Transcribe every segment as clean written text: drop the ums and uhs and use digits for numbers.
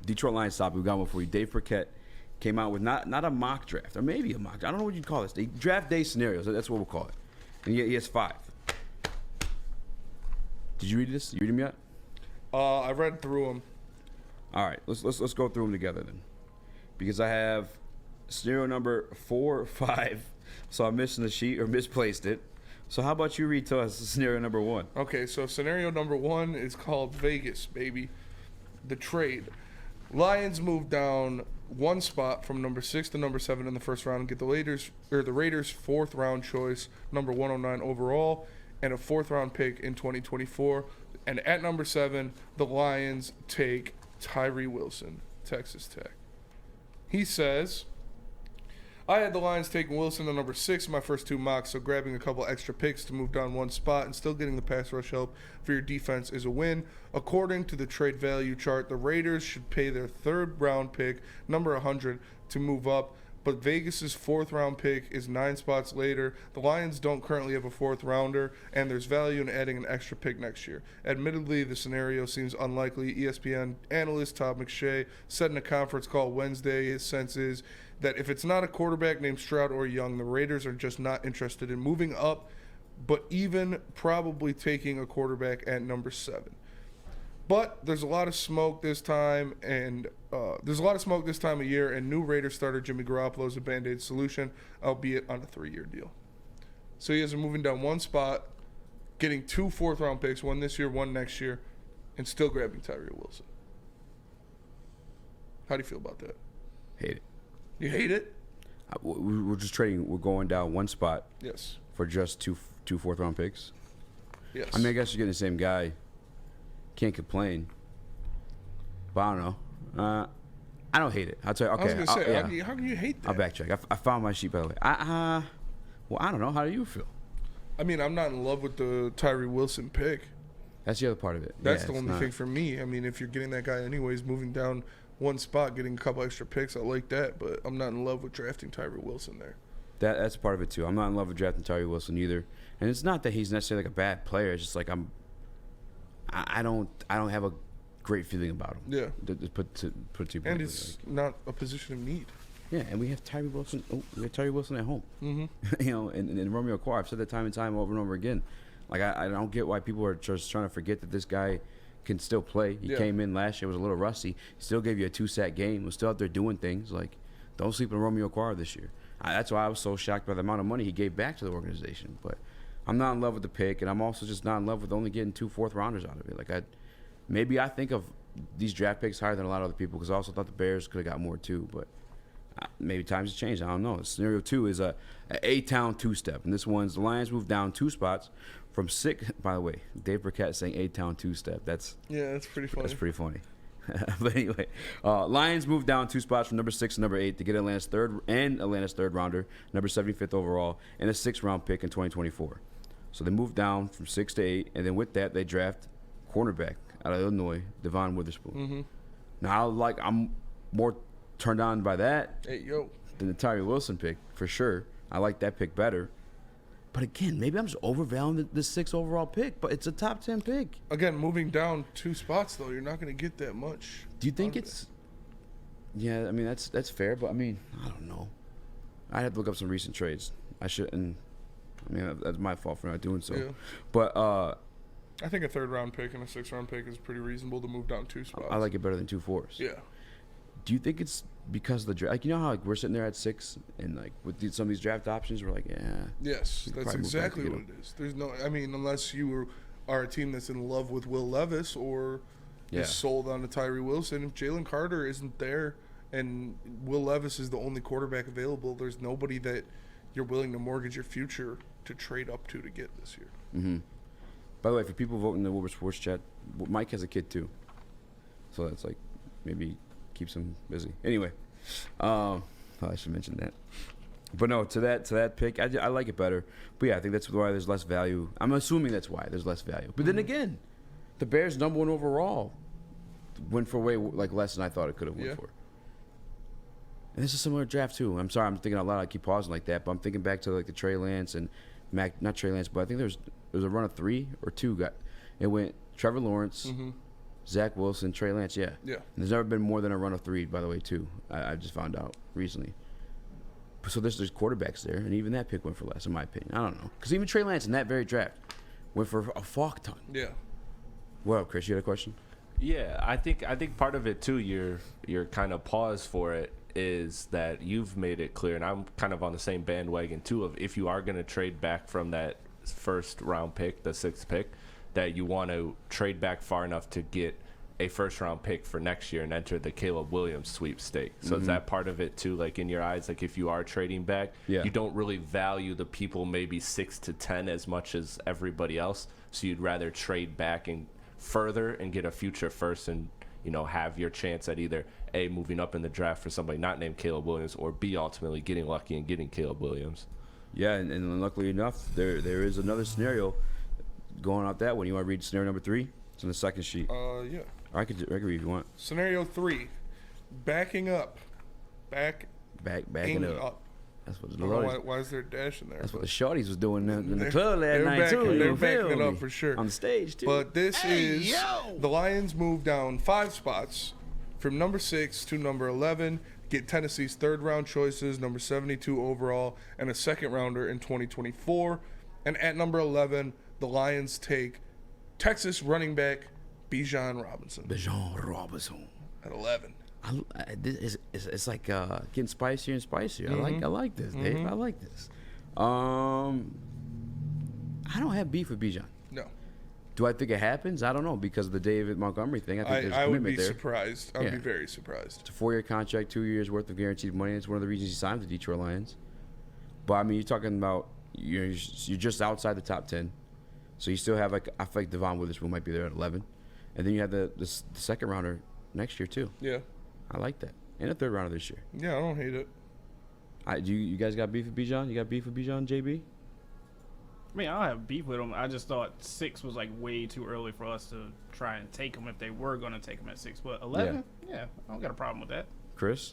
Detroit Lions topic. We got one for you. Dave Birkett came out with not a mock draft, or maybe a mock draft. I don't know what you'd call this. They draft day scenarios. That's what we'll call it. And he has 5. Did you read this? You read them yet? I read through them. All right, let's go through them together then, because I have scenario number 4, 5. So I'm missing the sheet or misplaced it. So how about you read to us scenario number 1? Okay, so scenario number 1 is called Vegas, baby. The trade. Lions move down 1 spot from number 6 to number 7 in the first round and get the Raiders' 4th round choice, number 109 overall, and a 4th round pick in 2024. And at number 7, the Lions take Tyree Wilson, Texas Tech. He says, I had the Lions taking Wilson at number 6 in my first 2 mocks, so grabbing a couple extra picks to move down 1 spot and still getting the pass rush help for your defense is a win. According to the trade value chart, the Raiders should pay their 3rd round pick, number 100, to move up, but Vegas's 4th round pick is 9 spots later. The Lions don't currently have a 4th rounder, and there's value in adding an extra pick next year. Admittedly, the scenario seems unlikely. ESPN analyst Todd McShay said in a conference call Wednesday his sense is that if it's not a quarterback named Stroud or Young, the Raiders are just not interested in moving up, but even probably taking a quarterback at number 7. But there's a lot of smoke this time, and of year, and new Raiders starter Jimmy Garoppolo is a Band-Aid solution, albeit on a 3-year deal. So he has him moving down 1 spot, getting 2 4th-round picks, 1 this year, 1 next year, and still grabbing Tyree Wilson. How do you feel about that? Hate it. You hate it? We're just trading. We're going down 1 spot. Yes. For just two 4th-round picks. Yes. I mean, I guess you're getting the same guy. Can't complain. But I don't know. I don't hate it. I'll tell you. Okay. I was going to say, how can you hate that? I'll backtrack. I found my sheet, by the way. Well, I don't know. How do you feel? I mean, I'm not in love with the Tyree Wilson pick. That's the other part of it. That's the only thing for me. I mean, if you're getting that guy anyways, moving down 1 spot, getting a couple extra picks, I like that. But I'm not in love with drafting Tyree Wilson there. That's part of it, too. I'm not in love with drafting Tyree Wilson either. And it's not that he's necessarily like a bad player. It's just like I don't have a great feeling about him. Yeah. To put to and it's not a position of need. Yeah, and we have Tyree Wilson. Oh, we have Tyree Wilson at home. Mm-hmm. And Romeo Okwara. I've said that time and time over and over again. Like I don't get why people are just trying to forget that this guy can still play. He came in last year, was a little rusty. He still gave you a 2-sack game. Was still out there doing things. Like, don't sleep on Romeo Okwara this year. That's why I was so shocked by the amount of money he gave back to the organization. But I'm not in love with the pick, and I'm also just not in love with only getting 2 4th-rounders out of it. Like I think of these draft picks higher than a lot of other people because I also thought the Bears could have got more too. But maybe times have changed. I don't know. Scenario 2 is a A-Town 2-step, and this one's the Lions moved down 2 spots from 6. By the way, Dave Birkett saying A-Town 2-step. That's pretty funny. That's pretty funny. But anyway, Lions moved down 2 spots from number 6 to number 8 to get Atlanta's 3rd rounder, number 75th overall, and a 6th round pick in 2024. So they moved down from 6 to 8, and then with that they draft cornerback out of Illinois, Devon Witherspoon. Mm-hmm. Now I'm more turned on by that than the Tyree Wilson pick for sure. I like that pick better. But again, maybe I'm just overvaluing the 6th overall pick, but it's a top 10 pick. Again, moving down 2 spots though, you're not going to get that much. Do you think it's? Yeah, I mean that's fair, but I mean I don't know. I'd have to look up some recent trades. I shouldn't. I mean that's my fault for not doing so. Yeah. But I think a 3rd round pick and a 6th round pick is pretty reasonable to move down 2 spots. I like it better than 2 4s. Yeah. Do you think it's because of the draft? Like, you know how we're sitting there at 6 and like with some of these draft options, we're like, yeah. Yes, that's exactly what it is. There's no, I mean, unless you are a team that's in love with Will Levis or is sold on to Tyree Wilson. If Jalen Carter isn't there and Will Levis is the only quarterback available, there's nobody that you're willing to mortgage your future to trade up to get this year. Mm-hmm. By the way, for people voting in the Woodward Sports Chat, Mike has a kid too, so that's like maybe keeps him busy. Anyway, I should mention that. But no, to that pick, I like it better. But yeah, I think that's why there's less value. I'm assuming that's why there's less value. But then again, the Bears' number 1 overall went for way like less than I thought it could have went for. And this is a similar draft too. I'm sorry, I'm thinking out loud. I keep pausing like that, but I'm thinking back to like the Trey Lance and not Trey Lance, but I think there was a run of 3 or 2 got. It went Trevor Lawrence, Zach Wilson, Trey Lance, yeah. Yeah. And there's never been more than a run of 3, by the way, too. I just found out recently. So there's quarterbacks there, and even that pick went for less, in my opinion. I don't know. Because even Trey Lance in that very draft went for a fuck ton. Yeah. What up, Chris? You had a question? Yeah, I think part of it too, your kind of pause for it is that you've made it clear, and I'm kind of on the same bandwagon too, of if you are going to trade back from that first round pick, the 6th pick, that you want to trade back far enough to get a first round pick for next year and enter the Caleb Williams sweepstake. So is that part of it too? Like in your eyes, like if you are trading back, you don't really value the people maybe 6 to 10 as much as everybody else. So you'd rather trade back and further and get a future first and, you know, have your chance at either A, moving up in the draft for somebody not named Caleb Williams, or B, ultimately getting lucky and getting Caleb Williams. Yeah, and luckily enough, there is another scenario going out that one. You want to read scenario number 3? It's on the second sheet. Yeah. I can read if you want. Scenario 3, backing up. Backing up. That's what Why is there a dash in there? That's what the shorties was doing in the club last night too. They're backing it up for sure. On the stage too. But this is the Lions move down 5 spots from number 6 to number 11. Get Tennessee's 3rd round choices, number 72 overall, and a 2nd rounder in 2024. And at number 11, the Lions take Texas running back Bijan Robinson. At 11. It's like getting spicier and spicier. I like this, Dave. I like this. I don't have beef with Bijan. No. Do I think it happens? I don't know because of the David Montgomery thing. I think there's I would commitment be there. surprised. I would be very surprised. It's a 4-year contract, 2 years worth of guaranteed money. It's one of the reasons he signed with the Detroit Lions. But I mean, you're talking about you're just outside the top 10, so you still have like I feel like Devon Witherspoon might be there at 11, and then you have the 2nd rounder next year too. Yeah. I like that, and a 3rd rounder this year. Yeah, I don't hate it. You guys got beef with Bijan? You got beef with Bijan, JB? I mean, I don't have beef with him. I just thought 6 was like way too early for us to try and take him if they were going to take him at 6. But 11, yeah, I don't got a problem with that. Chris?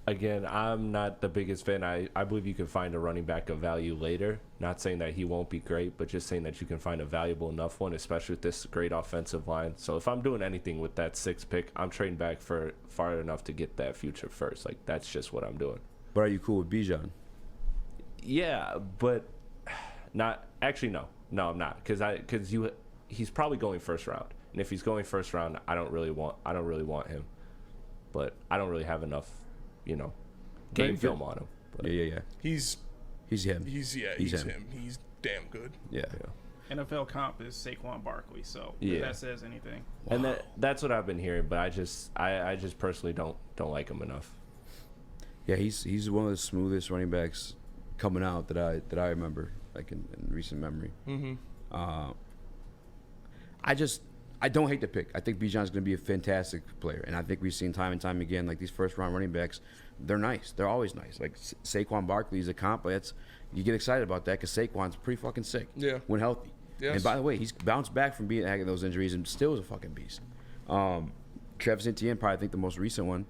Again, I'm not the biggest fan. I believe you can find a running back of value later. Not saying that he won't be great, but just saying that you can find a valuable enough one, especially with this great offensive line. So if I'm doing anything with that 6th pick, I'm trading back for far enough to get that future first. Like, that's just what I'm doing. But are you cool with Bijan? Yeah, but not actually. No, I'm not because he's probably going 1st round, and if he's going 1st round, I don't really want him. But I don't really have enough, game film on him. But Yeah. He's him. He's him. He's damn good. Yeah. NFL comp is Saquon Barkley, so Yeah. if that says anything. And that's what I've been hearing, but I just personally don't like him enough. Yeah, he's one of the smoothest running backs coming out that I remember, like in recent memory. I don't hate the pick. I think Bijan's going to be a fantastic player, and I think we've seen time and time again, like these 1st-round running backs, they're nice. They're always nice. Like Saquon Barkley is a comp. You get excited about that because Saquon's pretty fucking sick. Yeah. When healthy. Yes. And by the way, he's bounced back from having those injuries and still is a fucking beast. Travis Etienne, probably I think the most recent one.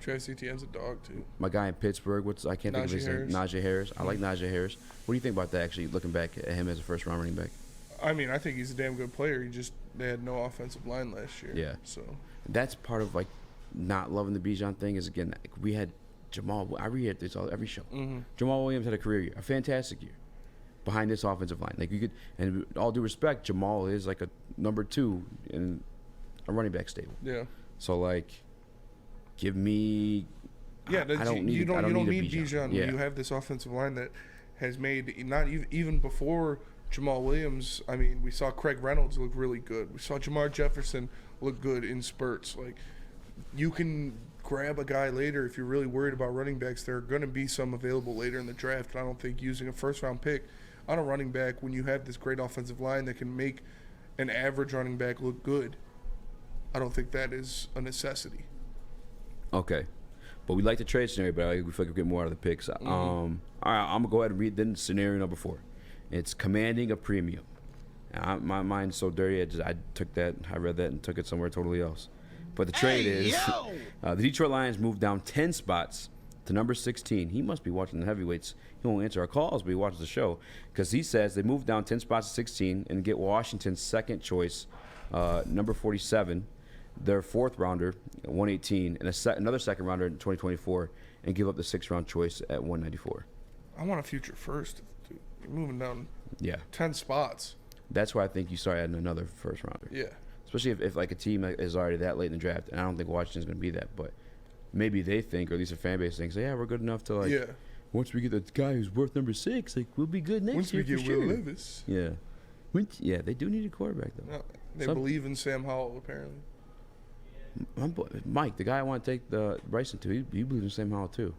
Travis Etienne's a dog too. My guy in Pittsburgh, I can't think of his name. Najee Harris. I like Najee Harris. What do you think about that? Actually, looking back at him as a 1st-round running back. I mean, I think he's a damn good player. They had no offensive line last year. Yeah. So that's part of like not loving the Bijan thing. Is again, we had Jamal. I read this every show. Jamal Williams had a career year, a fantastic year, behind this offensive line. Like you could, and with all due respect, Jamal is like a number 2 in a running back stable. Yeah. So like, give me. Yeah, I don't need. You don't need Bijan. Bijan. You have this offensive line that has made not even before Jamal Williams. I mean, we saw Craig Reynolds look really good. We saw Jamar Jefferson look good in spurts. Like, you can grab a guy later if you're really worried about running backs. There are going to be some available later in the draft. And I don't think using a 1st-round pick on a running back when you have this great offensive line that can make an average running back look good, I don't think that is a necessity. Okay. But we like the trade scenario, but we feel like we get more out of the picks. All right, I'm going to go ahead and read then scenario number 4. It's commanding a premium. My mind's so dirty, I read that and took it somewhere totally else. But the trade is the Detroit Lions moved down 10 spots to number 16. He must be watching the heavyweights. He won't answer our calls, but he watches the show. Because he says they moved down 10 spots to 16 and get Washington's 2nd choice Number 47, their fourth rounder, 118, and another second rounder in 2024, and give up the 6th-round choice at 194. I want a future first. Dude. You're moving down Yeah. 10 spots. That's why I think you start adding another first-rounder. Yeah. Especially if like a team is already that late in the draft, and I don't think Washington's going to be that, but maybe they think, or at least a fan base thinks, yeah, we're good enough to, like, once we get the guy who's worth number 6, like, we'll be good next year. Once we get Will Levis. Yeah. Yeah, they do need a quarterback, though. No, they believe in Sam Howell, apparently. My boy, Mike, the guy I want to take the Bryson to, he believes in Sam Howell, too.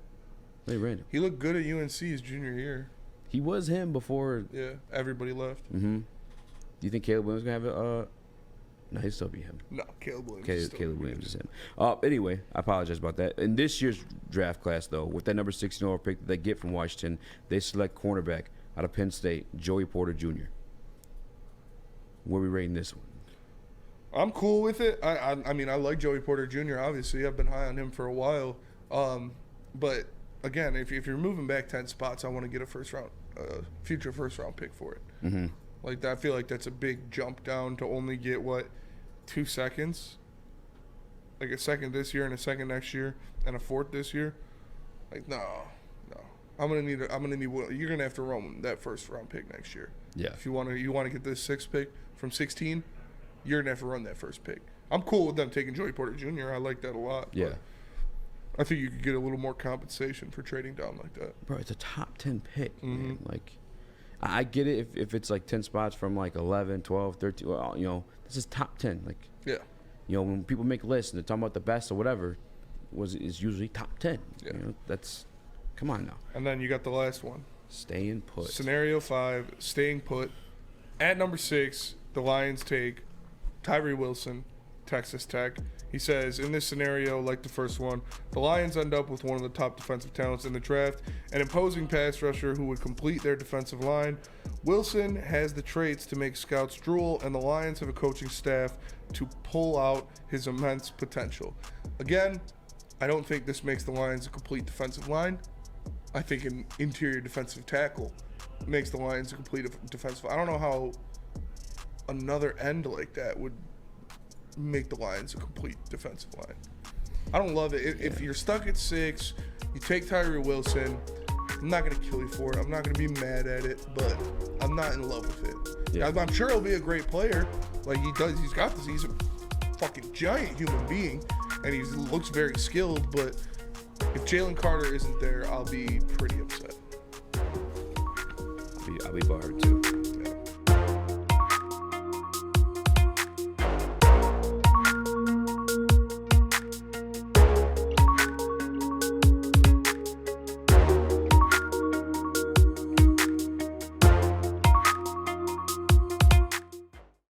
They ran him. He looked good at UNC his junior year. He was him before. Yeah, everybody left. Mm-hmm. Do you think Caleb Williams going to have a no, he'll still be him. No, Caleb Williams. Caleb Williams is him. Anyway, I apologize about that. In this year's draft class, though, with that number 16 overall pick that they get from Washington, they select cornerback out of Penn State, Joey Porter Jr. Where are we rating this one? I'm cool with it. I mean, I like Joey Porter Jr., obviously. I've been high on him for a while. But, again, if you're moving back 10 spots, I want to get a future first-round pick for it. Mm-hmm. Like, I feel like that's a big jump down to only get, 2 seconds? Like a second this year and a second next year and a fourth this year? Like, no. I'm gonna need you're gonna have to run that first round pick next year. Yeah. If you wanna get this 6th pick from 16, you're gonna have to run that first pick. I'm cool with them taking Joey Porter Jr. I like that a lot. Yeah. I think you could get a little more compensation for trading down like that. Bro, it's a top 10 pick. Mm-hmm. Man. Like, I get it if it's like 10 spots from like 11, 12, 13. Well, this is top 10. Like, Yeah. When people make lists and they're talking about the best or whatever, is usually top 10. Yeah. That's, come on now. And then you got the last one. Staying put. Scenario 5, staying put. At number 6, the Lions take Tyree Wilson, Texas Tech. He says, in this scenario, like the first one, the Lions end up with one of the top defensive talents in the draft, an imposing pass rusher who would complete their defensive line. Wilson has the traits to make scouts drool, and the Lions have a coaching staff to pull out his immense potential. Again, I don't think this makes the Lions a complete defensive line. I think an interior defensive tackle makes the Lions a complete defensive. I don't know how another end like that would make the Lions a complete defensive line. I don't love it. If you're stuck at 6, you take Tyree Wilson. I'm not going to kill you for it. I'm not going to be mad at it, but I'm not in love with it. Yeah. I'm sure he'll be a great player. Like, he's got this. He's a fucking giant human being, and he looks very skilled, but if Jalen Carter isn't there, I'll be pretty upset. I'll be barred too.